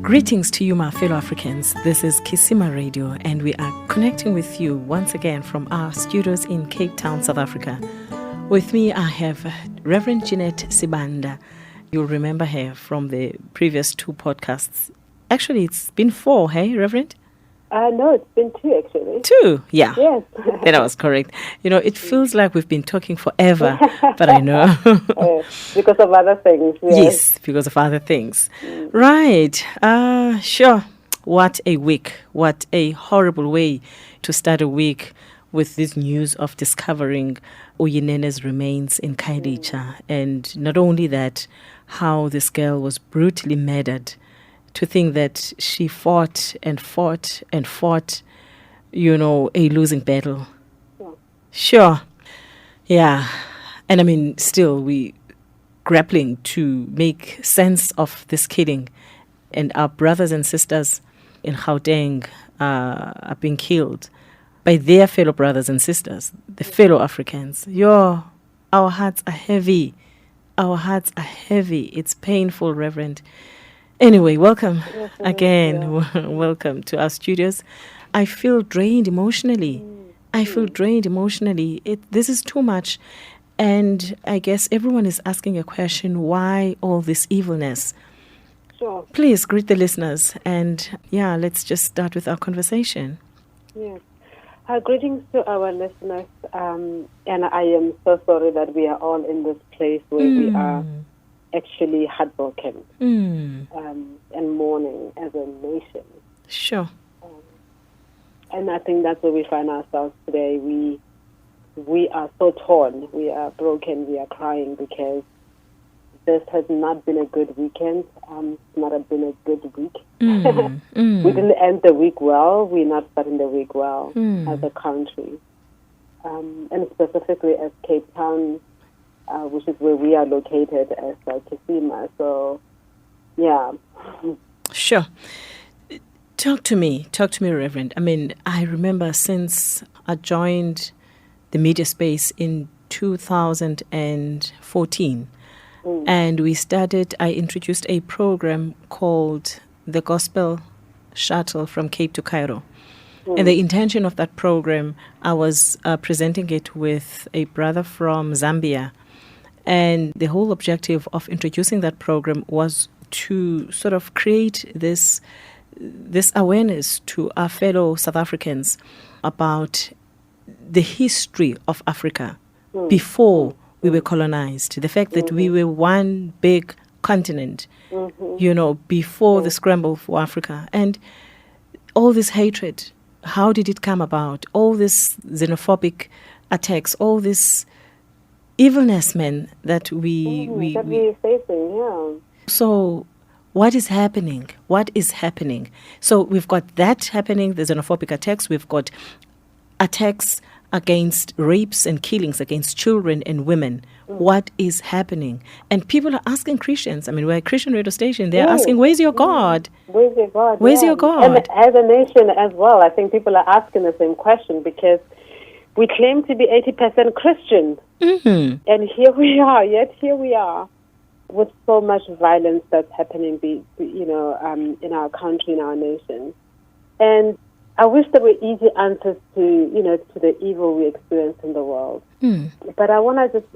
Greetings to you, my fellow Africans. This is KisimaRadio, and we are connecting with you once again from our studios in Cape Town, South Africa. With me, I have Reverend Jeanette Sibanda. You'll remember her from the previous 2 podcasts. Actually, it's been 4, hey, Reverend? No, it's been 2, actually. 2, yeah. Yes. That was correct. You know, it feels like we've been talking forever, but I know. Because of other things, yes. Yes, because of other things. Right. Sure. What a week. What a horrible way to start a week with this news of discovering Uyinene's remains in Khayelitsha. And not only that, how this girl was brutally murdered. To think that she fought and fought and fought, you know, a losing battle. Yeah. Sure. Yeah. And I mean, still, we grappling to make sense of this killing. And our brothers and sisters in Gauteng are being killed by their fellow brothers and sisters, the fellow Africans. Our hearts are heavy. Our hearts are heavy. It's painful, Reverend. Anyway, welcome again. Welcome to our studios. I feel drained emotionally. This is too much. And I guess everyone is asking a question, why all this evilness? Sure. Please greet the listeners. And let's just start with our conversation. Yes. Greetings to our listeners. And I am so sorry that we are all in this place where we are actually heartbroken and mourning as a nation. Sure. And I think that's where we find ourselves today. We are so torn. We are broken. We are crying because this has not been a good weekend. It's not been a good week. We didn't end the week well. We're not starting the week well as a country. And specifically as Cape Town, which is where we are located as Kisima. So, yeah. Sure. Talk to me, Reverend. I mean, I remember since I joined the media space in 2014, and I introduced a program called the Gospel Shuttle from Cape to Cairo. And the intention of that program, I was presenting it with a brother from Zambia. And the whole objective of introducing that program was to sort of create this awareness to our fellow South Africans about the history of Africa before we were colonized. The fact that we were one big continent, you know, before the scramble for Africa. And all this hatred, how did it come about? All this xenophobic attacks, all this evilness, man, that we're facing, yeah. So what is happening? So we've got that happening, the xenophobic attacks. We've got attacks against rapes and killings against children and women. What is happening? And people are asking Christians. I mean, we're a Christian radio station. They're asking, where's your God? Where's your God? Where's your God? And as a nation as well, I think people are asking the same question because we claim to be 80% Christian. And here we are, with so much violence that's happening, in our country, in our nation. And I wish there were easy answers to the evil we experience in the world. But I want to just,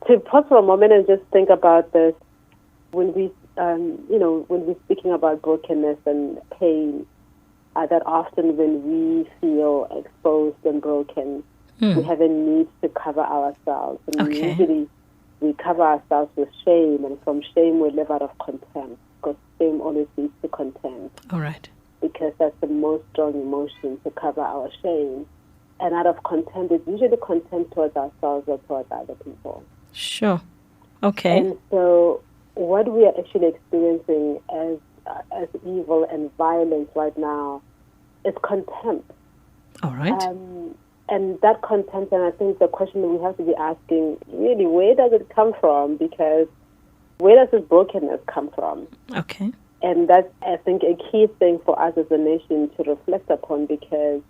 to pause for a moment and just think about this. When we're speaking about brokenness and pain, that often when we feel exposed and broken, we have a need to cover ourselves. And usually we cover ourselves with shame, and from shame we live out of contempt, because shame always leads to contempt. All right. Because that's the most strong emotion, to cover our shame. And out of contempt, it's usually contempt towards ourselves or towards other people. Sure. Okay. And so what we are actually experiencing as evil and violence right now is contempt. All right. And that contempt, and I think the question that we have to be asking, really, where does it come from? Because where does this brokenness come from? Okay. And that's, I think, a key thing for us as a nation to reflect upon, because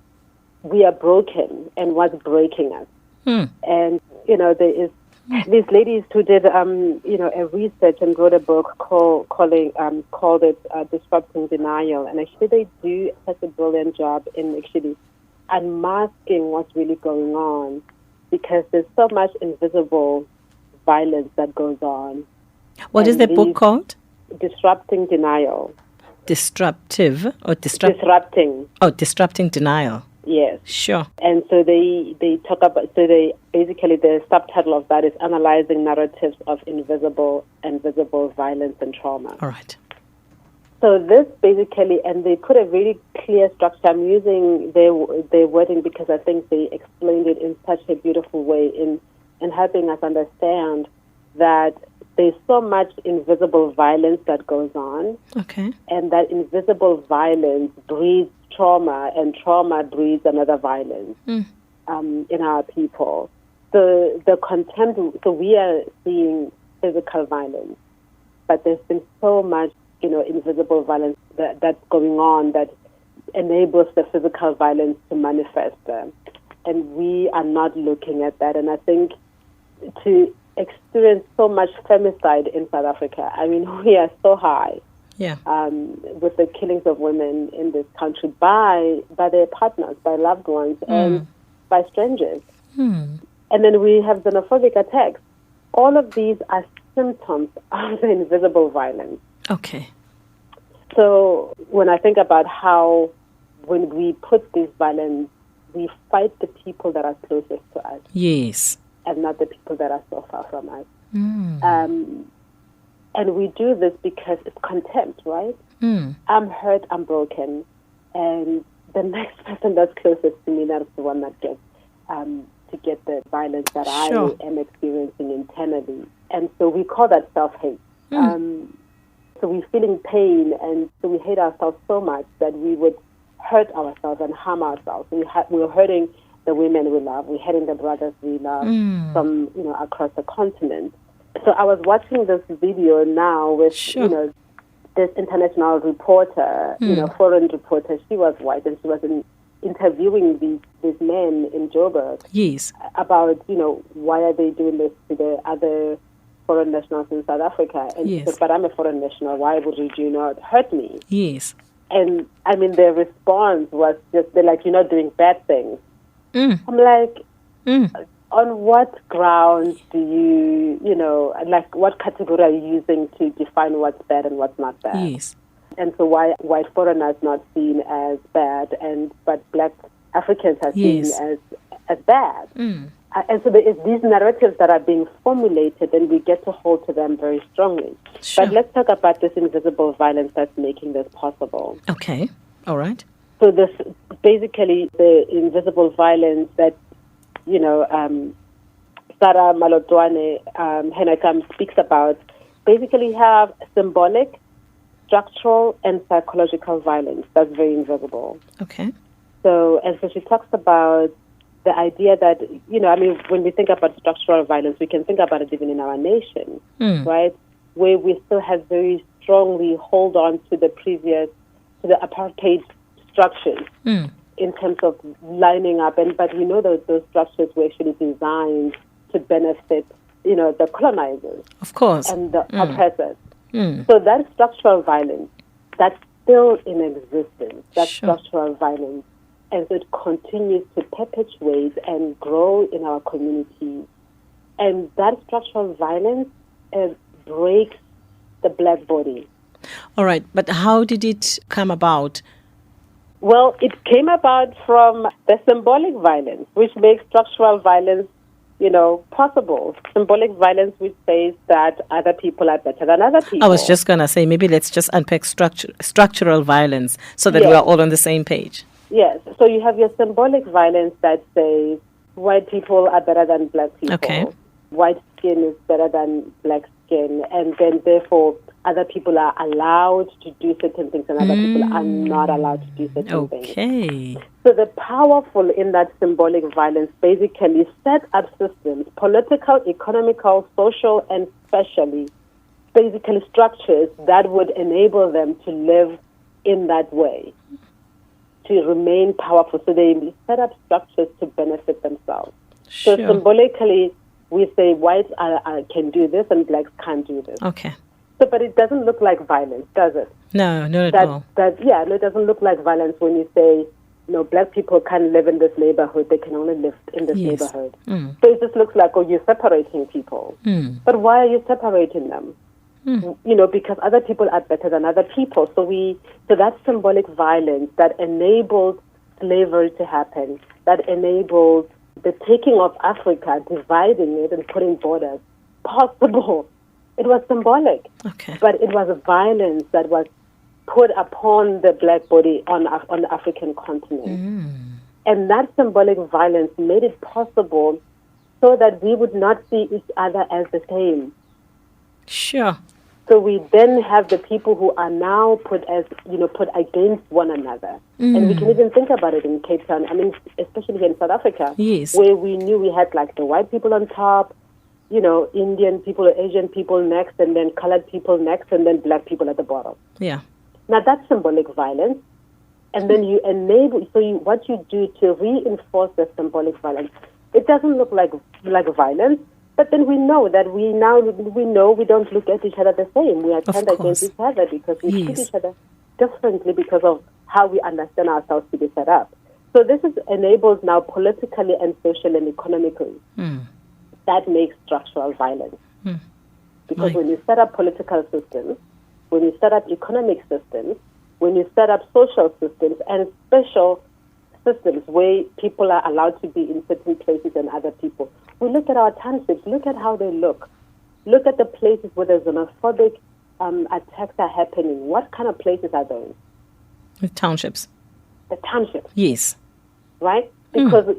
we are broken, and what's breaking us? And, there is These ladies who did, a research and wrote a book called it Disrupting Denial. And actually they do such a brilliant job in actually unmasking what's really going on, because there's so much invisible violence that goes on. What is the book called? Disrupting Denial. Disruptive or Disrupting. Oh, Disrupting Denial. Yes. Sure. And so they talk about, basically the subtitle of that is Analyzing Narratives of Invisible and Visible Violence and Trauma. All right. So this basically, and they put a really clear structure. I'm using their wording because I think they explained it in such a beautiful way in helping us understand that there's so much invisible violence that goes on. Okay. And that invisible violence breeds trauma, and trauma breeds another violence in our people. So the contempt, so we are seeing physical violence, but there's been so much, invisible violence that's going on that enables the physical violence to manifest. And we are not looking at that. And I think to experience so much femicide in South Africa, I mean, we are so high. Yeah. With the killings of women in this country by their partners, by loved ones, and by strangers. And then we have xenophobic attacks. All of these are symptoms of the invisible violence. Okay. So when I think about how when we put this violence, we fight the people that are closest to us. Yes. And not the people that are so far from us. And we do this because it's contempt, right? I'm hurt, I'm broken, and the next person that's closest to me, that's the one that gets to get the violence that I am experiencing internally. And so we call that self-hate. So we're feeling pain, and so we hate ourselves so much that we would hurt ourselves and harm ourselves. We're hurting the women we love, we're hurting the brothers we love from across the continent. So I was watching this video now with, this international reporter, foreign reporter. She was white, and she was interviewing these men in Joburg. Yes. About, why are they doing this to the other foreign nationals in South Africa? And she said, but I'm a foreign national. Why would you not hurt me? Yes. And, I mean, their response was just, they're like, you're not doing bad things. I'm like... On what grounds do you, what category are you using to define what's bad and what's not bad? Yes. And so why white foreigners not seen as bad, but black Africans are seen as bad? And so there is these narratives that are being formulated, and we get to hold to them very strongly. Sure. But let's talk about this invisible violence that's making this possible. Okay. All right. So this basically the invisible violence that Sarah Malotwane Henekam speaks about, basically have symbolic, structural, and psychological violence that's very invisible. Okay. So she talks about the idea that, when we think about structural violence, we can think about it even in our nation, right? Where we still have very strongly hold on to the apartheid structures. In terms of lining up, but we know that those structures were actually designed to benefit, the colonizers, of course, and the oppressors. So that structural violence, that's still in existence. That structural violence, and so it continues to perpetuate and grow in our communities. And that structural violence breaks the black body. All right, but how did it come about? Well, it came about from the symbolic violence, which makes structural violence, possible. Symbolic violence which says that other people are better than other people. I was just going to say, maybe let's just unpack structural violence so that we are all on the same page. Yes. So you have your symbolic violence that says white people are better than black people. Okay. White skin is better than black skin. And then, therefore, other people are allowed to do certain things and other people are not allowed to do certain things. Okay. So the powerful in that symbolic violence basically set up systems, political, economical, social, and basically structures that would enable them to live in that way, to remain powerful. So they set up structures to benefit themselves. Sure. So symbolically, we say whites can do this and blacks can't do this. Okay. So, but it doesn't look like violence, does it? No, not at all. No, it doesn't look like violence when you say, black people can't live in this neighborhood, they can only live in this neighborhood. So it just looks like, you're separating people. But why are you separating them? Because other people are better than other people. So that's symbolic violence that enabled slavery to happen, that enabled the taking of Africa, dividing it and putting borders possible. It was symbolic. Okay. But it was a violence that was put upon the black body on the African continent. And that symbolic violence made it possible so that we would not see each other as the same. Sure. So we then have the people who are now put against one another. And we can even think about it in Cape Town, especially here in South Africa, where we knew we had like the white people on top, Indian people or Asian people next, and then colored people next, and then black people at the bottom. Yeah. Now that's symbolic violence. And then you enable, what you do to reinforce the symbolic violence, it doesn't look like violence, but then we know that we don't look at each other the same. We are turned against each other because we treat each other differently because of how we understand ourselves to be set up. So this is enabled now politically and socially and economically. That makes structural violence. Because when you set up political systems, when you set up economic systems, when you set up social systems and special systems where people are allowed to be in certain places and other people, we look at our townships, look at how they look. Look at the places where the xenophobic attacks are happening. What kind of places are those? The townships. The townships. Yes. Right? Because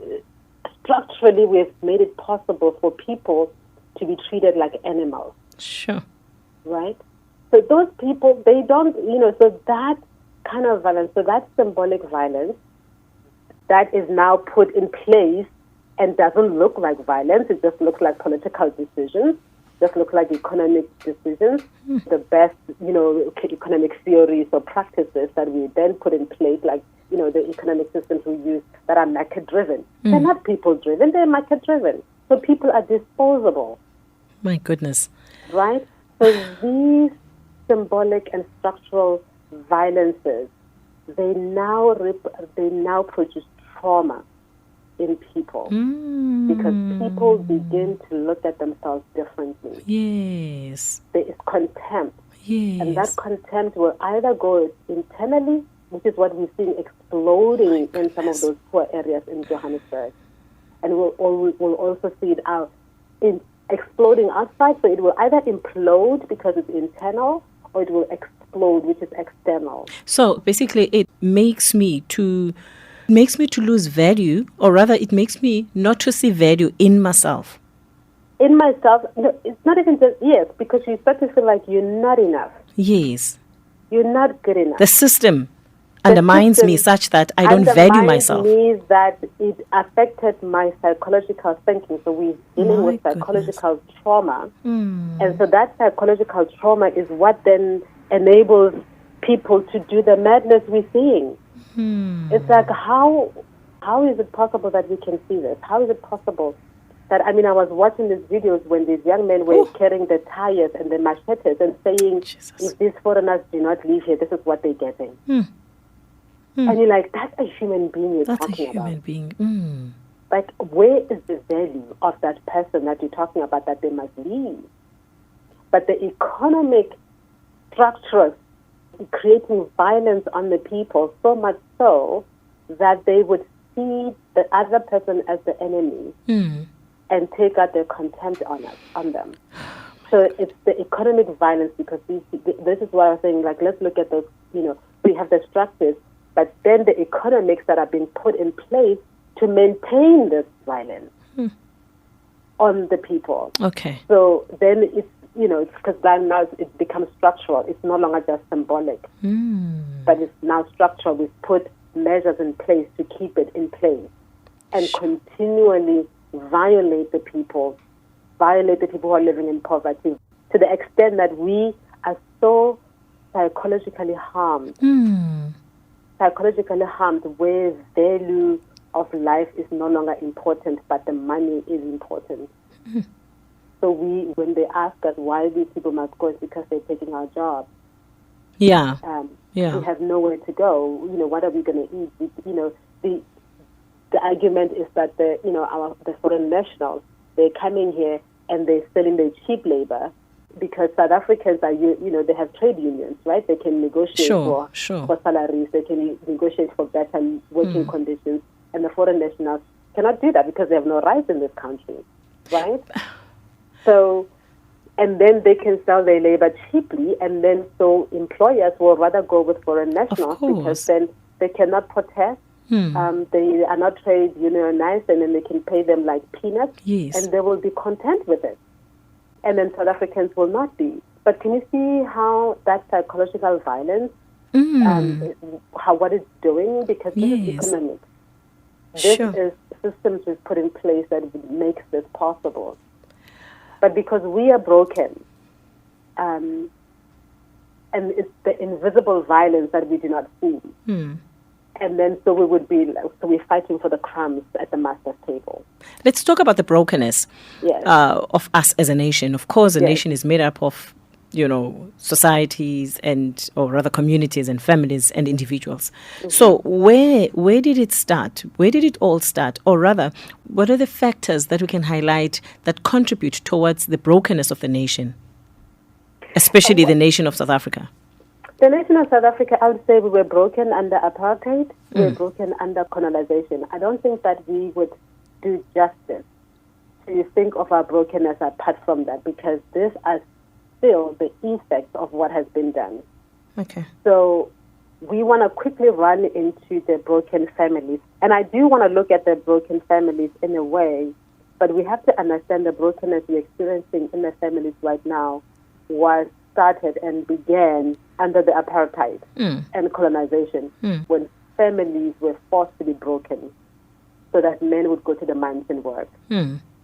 structurally we've made it possible for people to be treated like animals. Sure. Right? So those people, they don't, so that kind of violence, so that symbolic violence that is now put in place and doesn't look like violence, it just looks like political decisions, just looks like economic decisions, the best, economic theories or practices that we then put in place, like, the economic systems we use that are market-driven. They're not people-driven, they're market-driven. So people are disposable. My goodness. Right? So these symbolic and structural violences, they now produce trauma in people because people begin to look at themselves differently. Yes. There is contempt. Yes. And that contempt will either go internally, which is what we've seen exploding in some of those poor areas in Johannesburg. And we'll also see it out in exploding outside. So it will either implode because it's internal, or it will explode, which is external. So basically it makes me to lose value, or rather it makes me not to see value in myself. In myself, no, it's not even just, yes, because you start to feel like you're not enough. Yes. You're not good enough. The system undermines me such that I don't value myself. Means that it affected my psychological thinking. So we're dealing with psychological trauma. And so that psychological trauma is what then enables people to do the madness we're seeing. It's like, how is it possible that we can see this? How is it possible that, I was watching these videos when these young men were carrying the tires and the machetes and saying, if these foreigners do not leave here, this is what they're getting. And you're like, that's a human being you're talking about. That's a human being. Like, where is the value of that person that you're talking about that they must leave? But the economic structures creating violence on the people, so much so that they would see the other person as the enemy and take out their contempt on them. So it's the economic violence, because this is what I was saying, like, let's look at those, we have the structures, but then the economics that are being put in place to maintain this violence on the people. Okay. So then it's, because then now it becomes structural. It's no longer just symbolic, but it's now structural. We've put measures in place to keep it in place and continually violate the people who are living in poverty, to the extent that we are so psychologically harmed. Psychologically harmed, where value of life is no longer important, but the money is important. So when they ask us why these people must go, it's because they're taking our jobs. Yeah. We have nowhere to go. What are we going to eat? The argument is that the foreign nationals, they're coming here and they're selling their cheap labor because South Africans are, they have trade unions, right? They can negotiate for salaries, they can negotiate for better working conditions, and the foreign nationals cannot do that because they have no rights in this country, right? So, and then they can sell their labor cheaply, and then so employers will rather go with foreign nationals because then they cannot protest. They are not trade unionized, and then they can pay them like peanuts, and they will be content with it. And then South Africans will not be. But can you see how that psychological violence, what it's doing? Because this is economic. This is systems we've put in place that makes this possible. But because we are broken, and it's the invisible violence that we do not see. And then so we're fighting for the crumbs at the master's table. Let's talk about the brokenness of us as a nation. Of course, a nation is made up of, societies or rather communities and families and individuals. So where did it start? Where did it all start? Or rather, what are the factors that we can highlight that contribute towards the brokenness of the nation, especially the nation of South Africa? The nation of South Africa, I would say we were broken under apartheid. We were broken under colonization. I don't think that we would do justice to think of our brokenness apart from that, because these are still the effects of what has been done. Okay. So we want to quickly run into the broken families. And I do want to look at the broken families in a way, but we have to understand the brokenness we're experiencing in the families right now was started and began under the apartheid and colonization when families were forced to be broken so that men would go to the mines and work,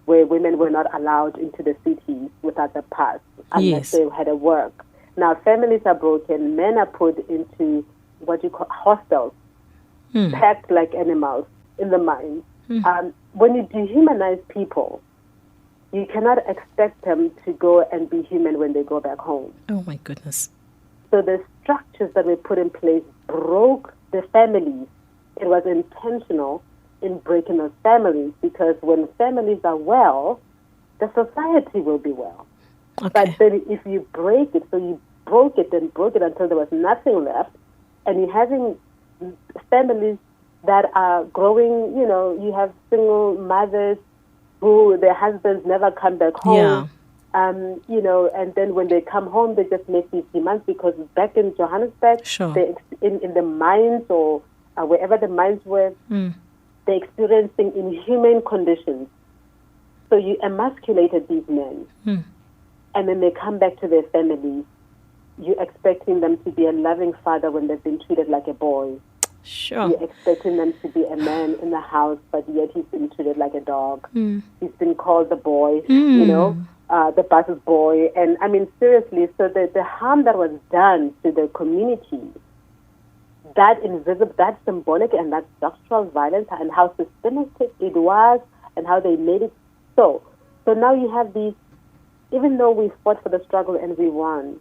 where women were not allowed into the cities without the pass unless they had a work. Now families are broken, men are put into what you call hostels, packed like animals in the mines. When you dehumanize people, you cannot expect them to go and be human when they go back home. Oh, my goodness. So the structures that we put in place broke the families. It was intentional in breaking those families, because when families are well, the society will be well. Okay. But then if you break it, so you broke it until there was nothing left, and you're having families that are growing, you have single mothers who their husbands never come back home. And then when they come home, they just make these demands, because back in Johannesburg, in the mines or wherever the mines were, they're experiencing inhumane conditions. So you emasculated these men, and then they come back to their families. You're expecting them to be a loving father when they've been treated like a boy. Sure. You're expecting them to be a man in the house, but yet he's been treated like a dog. He's been called the boy, the boss's boy. And I mean, seriously, so the harm that was done to the community, that invisible, that symbolic and that structural violence, and how systematic it was, and how they made it so. So now you have these, even though we fought for the struggle and we won,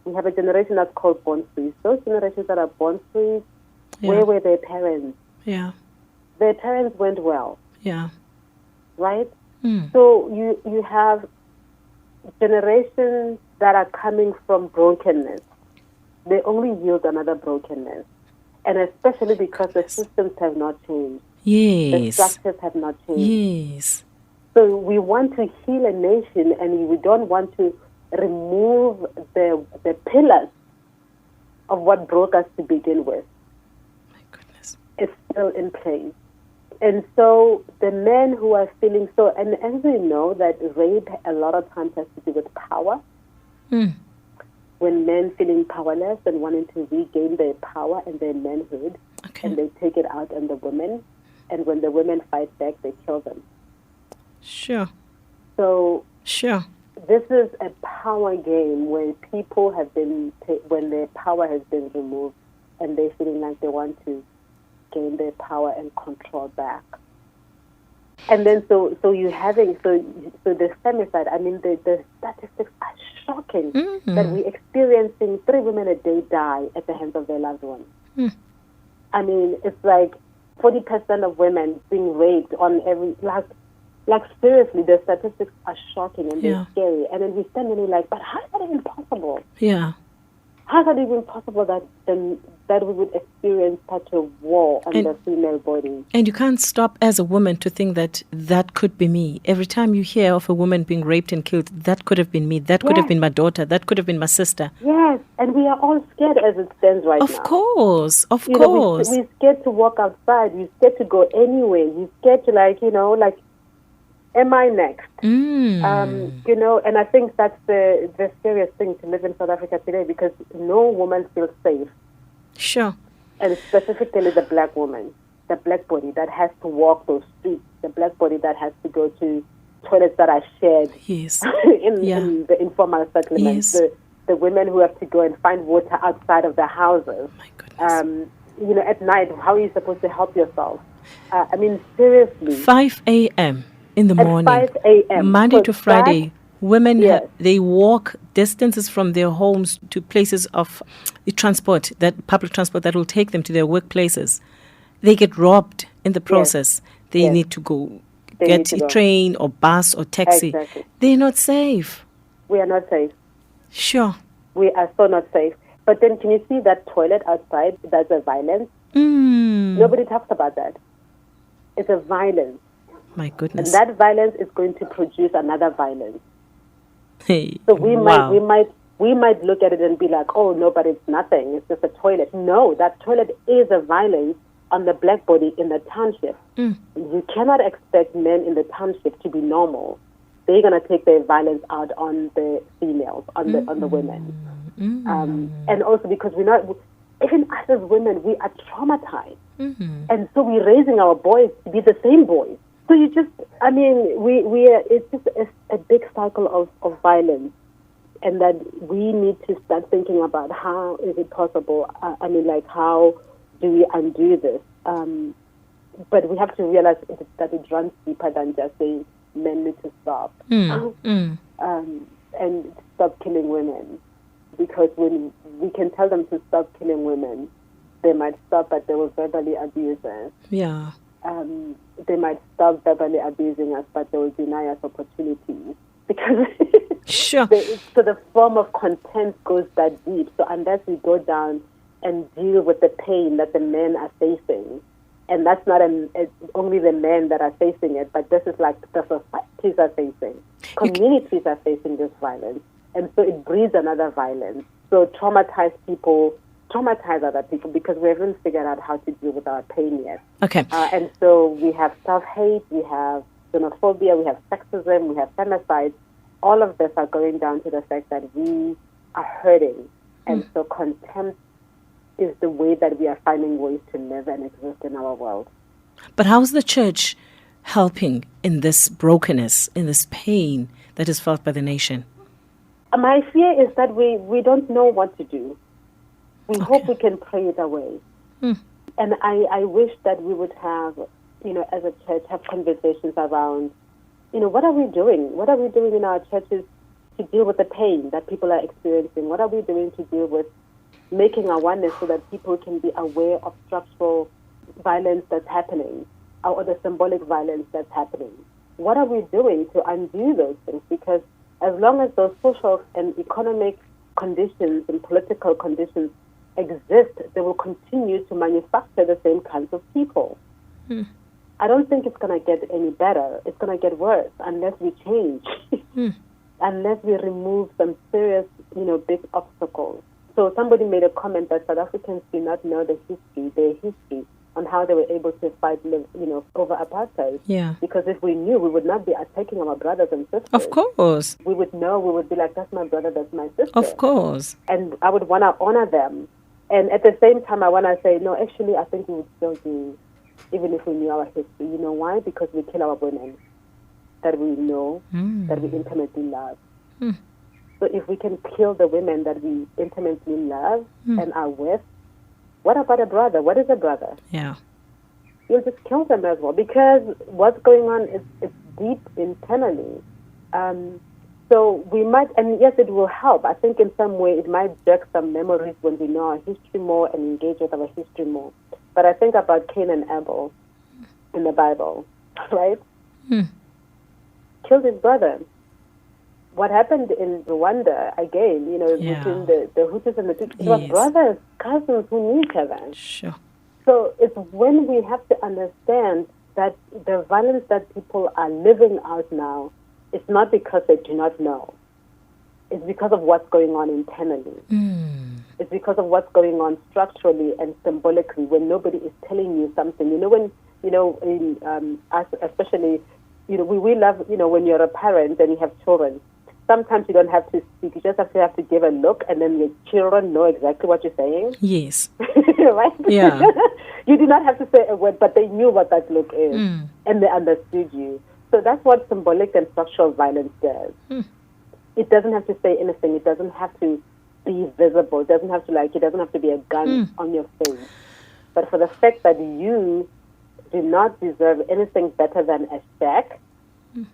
we have a generation that's called born free. Those generations that are born free, where were their parents? Their parents went well. Right? So you have generations that are coming from brokenness. They only yield another brokenness. And especially because the systems have not changed. The structures have not changed. So we want to heal a nation, and we don't want to remove the pillars of what broke us to begin with. Is still in place. And so the men who are feeling so, and as we know that rape a lot of times has to do with power. When men feeling powerless and wanting to regain their power and their manhood, and they take it out on the women, and when the women fight back, they kill them. So this is a power game where people have been, when their power has been removed, and they're feeling like they want to gain their power and control back. And then so the femicide, I mean, the statistics are shocking that we're experiencing 3 women a day die at the hands of their loved ones. I mean, it's like 40% of women being raped on every, like seriously, the statistics are shocking and they're scary. And then we stand and we're like, but how is that even possible? Yeah. How is that even possible that we would experience such a war on the female body? And you can't stop as a woman to think that could be me. Every time you hear of a woman being raped and killed, that could have been me. That could have been my daughter. That could have been my sister. Yes, and we are all scared as it stands right now. Of course. We're scared to walk outside. We're scared to go anywhere. We're scared to am I next? And I think that's the scariest thing to live in South Africa today, because no woman feels safe. Sure. And specifically the black woman, the black body that has to walk those streets, the black body that has to go to toilets that are shared in the informal settlements, the women who have to go and find water outside of their houses. My goodness. At night, how are you supposed to help yourself? I mean, seriously. 5 a.m. in the morning. 5 a.m. Monday to Friday, women, they walk distances from their homes to places of public transport that will take them to their workplaces. They get robbed in the process. They need to go get a train or bus or taxi. Exactly. They're not safe. We are not safe. Sure. We are so not safe. But then can you see that toilet outside? That's a violence. Nobody talks about that. It's a violence. My goodness. And that violence is going to produce another violence. Hey. So we might look at it and be like, oh no, but it's nothing. It's just a toilet. No, that toilet is a violence on the black body in the township. You cannot expect men in the township to be normal. They're going to take their violence out on the females, on the women. And also because even us as women, we are traumatized. And so we're raising our boys to be the same boys. So it's just a big cycle of violence. And that we need to start thinking about how is it possible? How do we undo this? But we have to realize that it runs deeper than just saying men need to stop and stop killing women. Because when we can tell them to stop killing women, they might stop, but they will verbally abuse us. Yeah. They might stop verbally abusing us, but they will deny us opportunities. Because sure. So the form of contempt goes that deep. So unless we go down and deal with the pain that the men are facing, and that's not only the men that are facing it, but this is like the societies are facing. Communities are facing this violence. And so it breeds another violence. So traumatize other people because we haven't figured out how to deal with our pain yet. Okay. And so we have self-hate, we have xenophobia, we have sexism, we have femicide. All of this are going down to the fact that we are hurting. And so contempt is the way that we are finding ways to live and exist in our world. But how's the church helping in this brokenness, in this pain that is felt by the nation? My fear is that we don't know what to do. We hope we can pray it away. And I wish that we would have, as a church, have conversations around, what are we doing? What are we doing in our churches to deal with the pain that people are experiencing? What are we doing to deal with making awareness so that people can be aware of structural violence that's happening or the symbolic violence that's happening? What are we doing to undo those things? Because as long as those social and economic conditions and political conditions exist, they will continue to manufacture the same kinds of people. I don't think it's going to get any better. It's going to get worse unless we change, unless we remove some serious, big obstacles. So somebody made a comment that South Africans do not know their history on how they were able to fight, over apartheid. Yeah. Because if we knew, we would not be attacking our brothers and sisters. Of course. We would know. We would be like, that's my brother, that's my sister. Of course. And I would want to honor them. And at the same time, I want to say, no, actually, I think we would still do, even if we knew our history. You know why? Because we kill our women that we know, that we intimately love. So if we can kill the women that we intimately love and are with, what about a brother? What is a brother? Yeah. you'll just kill them as well, because what's going on is it's deep internally. So we might, and yes, it will help. I think in some way it might jerk some memories when we know our history more and engage with our history more. But I think about Cain and Abel in the Bible, right? Killed his brother. What happened in Rwanda, again, between the Hutus and the Tutsis, it was brothers, cousins who knew each other. Sure. So it's when we have to understand that the violence that people are living out now, it's not because they do not know. It's because of what's going on internally. It's because of what's going on structurally and symbolically when nobody is telling you something. Us especially, we love, when you're a parent and you have children, sometimes you don't have to speak. You just have to give a look, and then your children know exactly what you're saying. Yes. Right? Yeah. You do not have to say a word, but they knew what that look is, and they understood you. So that's what symbolic and structural violence does. It doesn't have to say anything. It doesn't have to be visible. It doesn't have to be a gun on your face. But for the fact that you do not deserve anything better than a shack,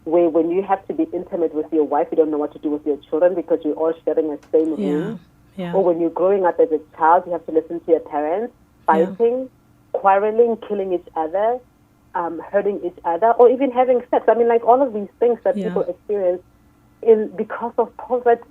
where when you have to be intimate with your wife, you don't know what to do with your children because you're all sharing the same room. Yeah. Or when you're growing up as a child, you have to listen to your parents fighting, quarreling, killing each other, hurting each other, or even having sex. I mean, like all of these things that people experience because of poverty.